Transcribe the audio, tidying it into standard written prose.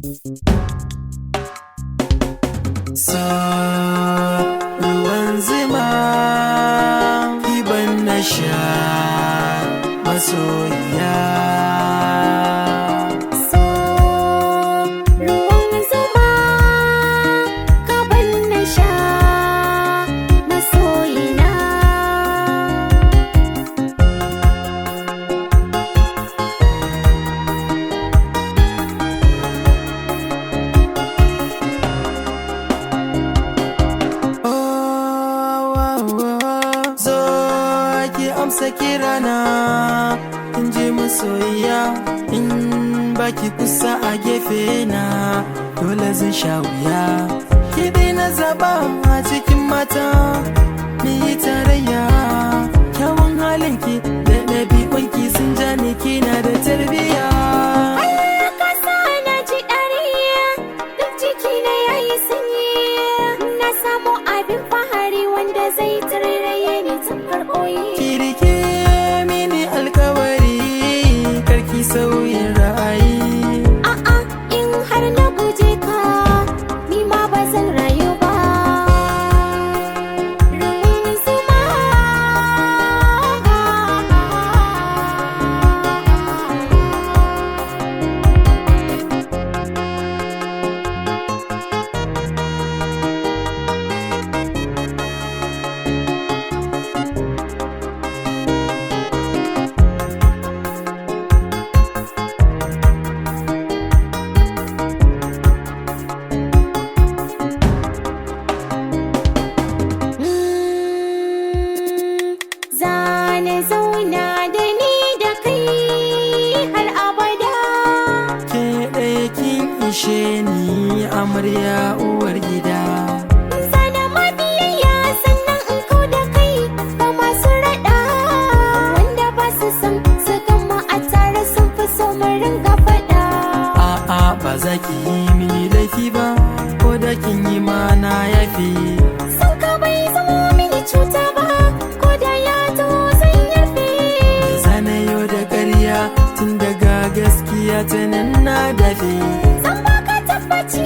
So ruwan zuma iban na sha masoyiya. So ruwan zuma kaban na sha masoyina. Amsa kirana in ji masoyiya, in baki kusa a gefe na dole zan sha wuya. Ki dai na zaba a cikin mata ni yi tarayya, kyawun halinki da ɗabi'unki sun ja ni kina da tarbiyya. Zai tarraye ni tamkar koyi. Kirike mini alkawari karki sauyin ra'ayi. A'a in har na guje ka ni ma ba zan rayu ba. Ruwan zuma zauna da ni da kai har abada. Ke ɗaya kin ishe ni amarya uwar gida. Sana mabiyayya sannan in kau da kai ga masu raɗa, wanda ba su san su gama a tare sun fi so mu ringa faɗa. A'a ba za ki yi mini laifi ba, ko da kin yi ma na yafi. Sun ka bai zamo mini cuta ba, ko da ya zo zan yafe. Zana yau da ƙarya tun daga gaskiya ta nan na dafe. Zan baka tabbaci